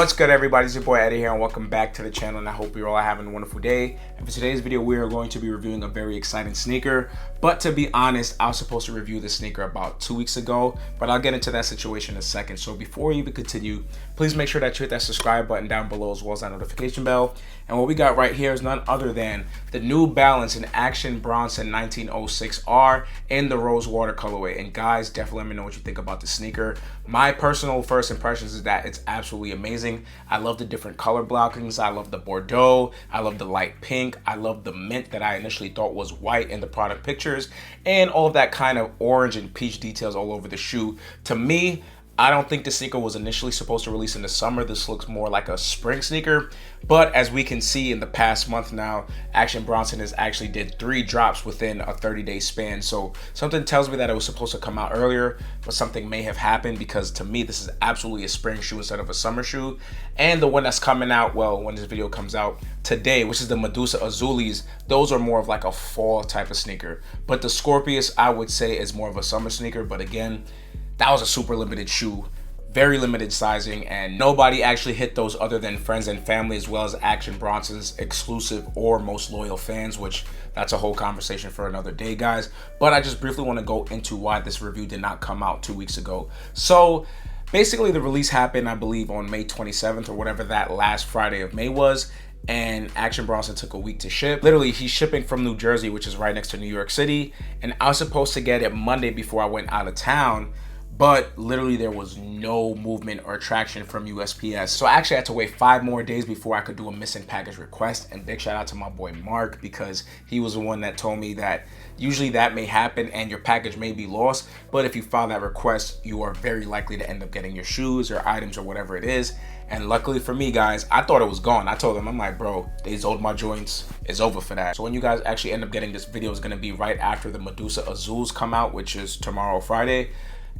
What's good, everybody? It's your boy Eddie here, and welcome back to the channel, and I hope you're all having a wonderful day. And for today's video, we are going to be reviewing a very exciting sneaker. But to be honest, I was supposed to review this sneaker about 2 weeks ago, but I'll get into that situation in a second. So before we even continue, please make sure that you hit that subscribe button down below as well as that notification bell. And what we got right here is none other than the New Balance in Action Bronson 1906R in the Rosewater colorway. And guys, definitely let me know what you think about the sneaker. My personal first impressions is that it's absolutely amazing. I love the different color blockings. I love the Bordeaux. I love the light pink. I love the mint that I initially thought was white in the product pictures, and all of that kind of orange and peach details all over the shoe. To me, I don't think the sneaker was initially supposed to release in the summer. This looks more like a spring sneaker. But as we can see in the past month now, Action Bronson has actually did 3 drops within a 30-day span. So something tells me that it was supposed to come out earlier, but something may have happened, because to me, this is absolutely a spring shoe instead of a summer shoe. And the one that's coming out, well, when this video comes out today, which is the Medusa Azulis, those are more of like a fall type of sneaker. But the Scorpius, I would say, is more of a summer sneaker. But again, that was a super limited shoe, very limited sizing, and nobody actually hit those other than friends and family, as well as Action Bronson's exclusive or most loyal fans, which that's a whole conversation for another day, guys. But I just briefly want to go into why this review did not come out 2 weeks ago. So basically, the release happened, I believe, on May 27th or whatever that last Friday of May was. And Action Bronson took a week to ship. Literally, he's shipping from New Jersey, which is right next to New York City. And I was supposed to get it Monday before I went out of town. But literally there was no movement or traction from USPS. So I actually had to wait 5 more days before I could do a missing package request. And big shout out to my boy Mark, because he was the one that told me that usually that may happen and your package may be lost, but if you file that request, you are very likely to end up getting your shoes or items or whatever it is. And luckily for me, guys, I thought it was gone. I told them, I'm like, bro, they sold my joints. It's over for that. So when you guys actually end up getting this video, is going to be right after the Medusa Azuls come out, which is tomorrow, Friday.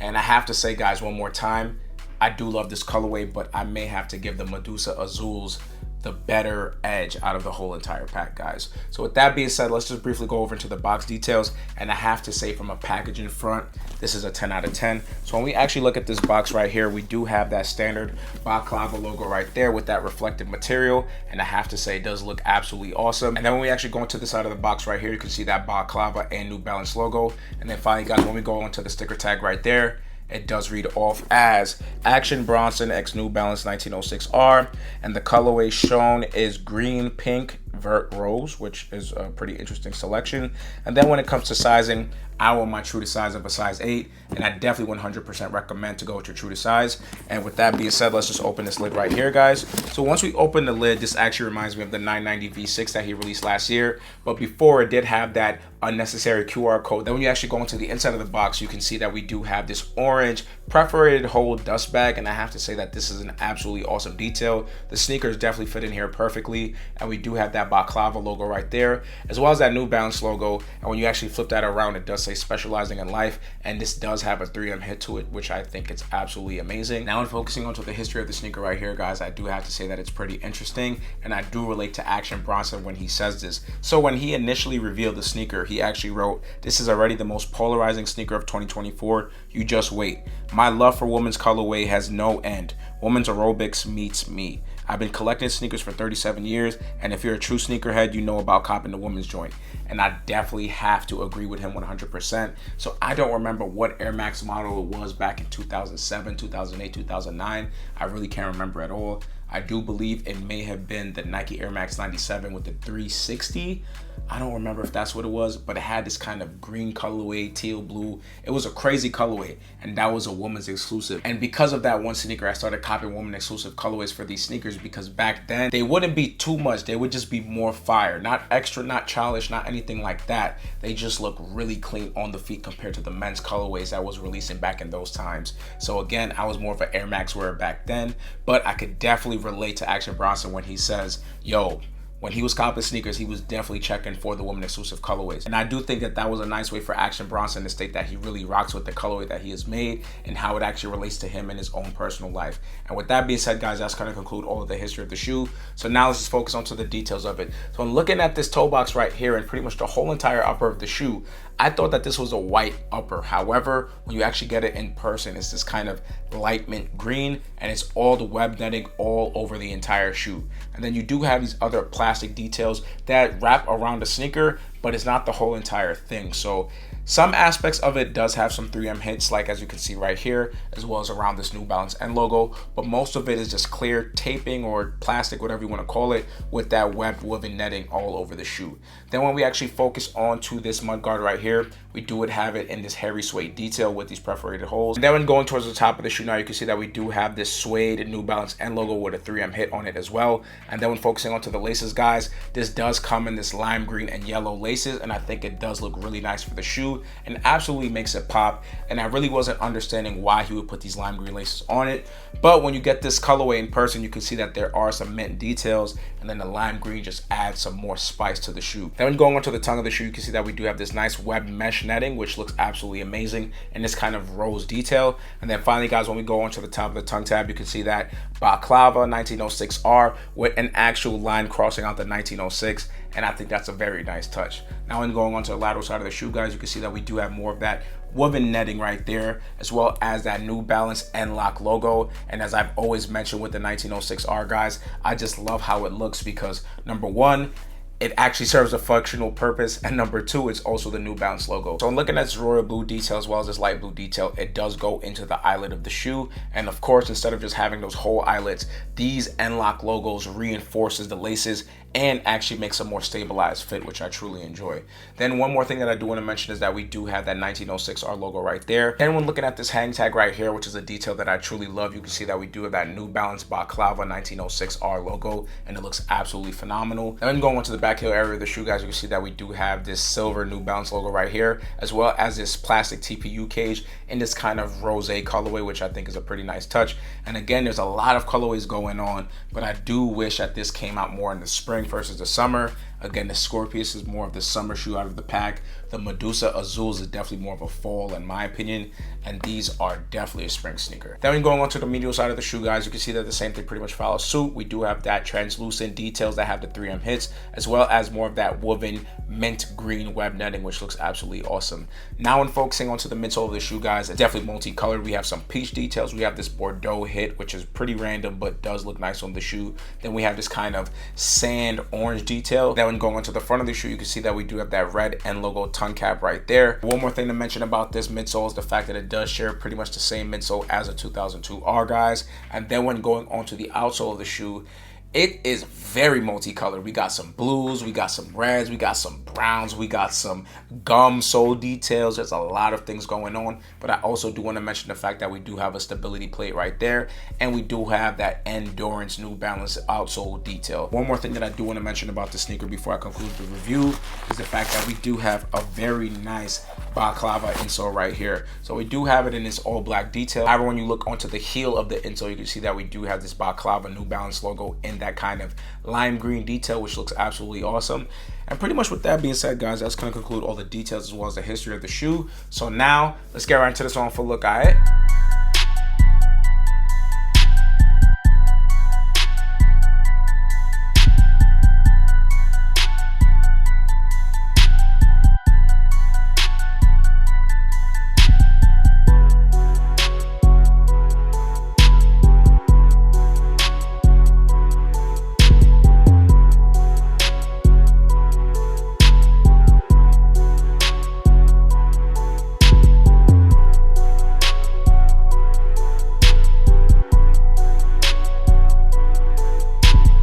And I have to say, guys, one more time, I do love this colorway, but I may have to give the Medusa Azuls the better edge out of the whole entire pack, guys. So with that being said, let's just briefly go over into the box details. And I have to say, from a packaging front, this is a 10 out of 10. So when we actually look at this box right here, we do have that standard balaclava logo right there with that reflective material. And I have to say, it does look absolutely awesome. And then when we actually go into the side of the box right here, you can see that balaclava and New Balance logo. And then finally, guys, when we go into the sticker tag right there, it does read off as Action Bronson x New Balance 1906R, and the colorway shown is green, pink, vert, rose, which is a pretty interesting selection. And then when it comes to sizing, I want my true to size of a size 8, and I definitely 100% recommend to go with your true to size. And with that being said, let's just open this lid right here, guys. So once we open the lid, this actually reminds me of the 990 V6 that he released last year, but before, it did have that unnecessary QR code. Then when you actually go into the inside of the box, you can see that we do have this orange perforated hole dust bag, and I have to say that this is an absolutely awesome detail. The sneakers definitely fit in here perfectly, and we do have that balaclava logo right there, as well as that New Balance logo. And when you actually flip that around, it does say specializing in life, and this does have a 3M hit to it, which I think it's absolutely amazing. Now, in focusing onto the history of the sneaker right here, guys, I do have to say that it's pretty interesting, and I do relate to Action Bronson when he says this. So when he initially revealed the sneaker, he actually wrote, "This is already the most polarizing sneaker of 2024. You just wait. My love for women's colorway has no end. Women's aerobics meets me. I've been collecting sneakers for 37 years, and if you're a true sneakerhead, you know about copping the women's joint." And I definitely have to agree with him 100%. So I don't remember what Air Max model it was back in 2007, 2008, 2009. I really can't remember at all. I do believe it may have been the Nike Air Max 97 with the 360. I don't remember if that's what it was, but it had this kind of green colorway, teal blue. It was a crazy colorway, and that was a woman's exclusive. And because of that one sneaker, I started copying woman exclusive colorways for these sneakers, because back then they wouldn't be too much. They would just be more fire, not extra, not childish, not anything like that. They just look really clean on the feet compared to the men's colorways that was releasing back in those times. So again, I was more of an Air Max wearer back then, but I could definitely relate to Action Bronson when he says, yo, when he was copping sneakers, he was definitely checking for the woman exclusive colorways. And I do think that that was a nice way for Action Bronson to state that he really rocks with the colorway that he has made and how it actually relates to him in his own personal life. And with that being said, guys, that's going to conclude all of the history of the shoe. So now let's just focus on to the details of it. So I'm looking at this toe box right here and pretty much the whole entire upper of the shoe. I thought that this was a white upper. However, when you actually get it in person, it's this kind of light mint green, and it's all the web netting all over the entire shoe. And then you do have these other plastic details that wrap around the sneaker, but it's not the whole entire thing. So some aspects of it does have some 3M hits, like as you can see right here, as well as around this New Balance N logo, but most of it is just clear taping or plastic, whatever you want to call it, with that webbed woven netting all over the shoe. Then when we actually focus onto this mudguard right here, we do have it in this hairy suede detail with these perforated holes. And then when going towards the top of the shoe now, you can see that we do have this suede New Balance N logo with a 3M hit on it as well. And then when focusing onto the laces, guys, this does come in this lime green and yellow laces, and I think it does look really nice for the shoe and absolutely makes it pop. And I really wasn't understanding why he would put these lime green laces on it, but when you get this colorway in person, you can see that there are some mint details, and then the lime green just adds some more spice to the shoe. Then when going onto the tongue of the shoe, you can see that we do have this nice webbed mesh netting, which looks absolutely amazing, and this kind of rose detail. And then finally, guys, when we go onto the top of the tongue tab, you can see that Balaclava 1906R with an actual line crossing out the 1906, and I think that's a very nice touch. Now when going onto the lateral side of the shoe, guys, you can see that we do have more of that woven netting right there, as well as that New Balance N-Lock logo. And as I've always mentioned with the 1906R, guys, I just love how it looks because number one, it actually serves a functional purpose, and number two, it's also the New Balance logo. So I'm looking at this royal blue detail as well as this light blue detail. It does go into the eyelet of the shoe, and of course, instead of just having those whole eyelets, these N-Lock logos reinforces the laces and actually makes a more stabilized fit, which I truly enjoy. Then one more thing that I do want to mention is that we do have that 1906R logo right there. And when looking at this hang tag right here, which is a detail that I truly love, you can see that we do have that New Balance Balaclava 1906R logo, and it looks absolutely phenomenal. And then going onto the back heel area of the shoe, guys, you can see that we do have this silver New Balance logo right here, as well as this plastic TPU cage in this kind of rose colorway, which I think is a pretty nice touch. And again, there's a lot of colorways going on, but I do wish that this came out more in the spring versus the summer. Again, the Scorpius is more of the summer shoe out of the pack. The Medusa Azules is definitely more of a fall in my opinion, and these are definitely a spring sneaker. Then when going on to the medial side of the shoe, guys, you can see that the same thing pretty much follows suit. We do have that translucent details that have the 3M hits, as well as more of that woven mint green web netting, which looks absolutely awesome. Now when focusing onto the midsole of the shoe, guys, it's definitely multicolored. We have some peach details. We have this Bordeaux hit, which is pretty random, but does look nice on the shoe. Then we have this kind of sand orange detail. Then when going onto the front of the shoe, you can see that we do have that red N logo tongue cap right there. One more thing to mention about this midsole is the fact that it does share pretty much the same midsole as a 2002R, guys. And then when going onto the outsole of the shoe, it is very multicolored. We got some blues, we got some reds, we got some browns, we got some gum sole details. There's a lot of things going on, but I also do want to mention the fact that we do have a stability plate right there, and we do have that Endurance New Balance outsole detail. One more thing that I do want to mention about the sneaker before I conclude the review is the fact that we do have a very nice Balaclava insole right here. So we do have it in this all black detail. However, when you look onto the heel of the insole, you can see that we do have this Balaclava New Balance logo in that kind of lime green detail, which looks absolutely awesome. And pretty much with that being said, guys, that's going to conclude all the details as well as the history of the shoe. So now let's get right into this on full look. All right.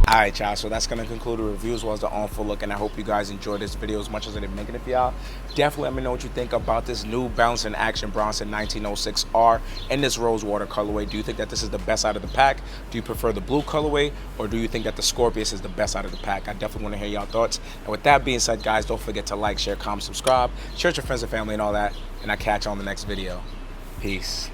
Alright, y'all, so that's going to conclude the review as well as the on full look, and I hope you guys enjoyed this video as much as I did making it for y'all. Definitely let me know what you think about this New Balance and Action Bronson 1906R in this Rosewater colorway. Do you think that this is the best out of the pack? Do you prefer the blue colorway, or do you think that the Scorpius is the best out of the pack? I definitely want to hear y'all thoughts. And with that being said, guys, don't forget to like, share, comment, subscribe, share with your friends and family and all that, and I'll catch you on the next video. Peace.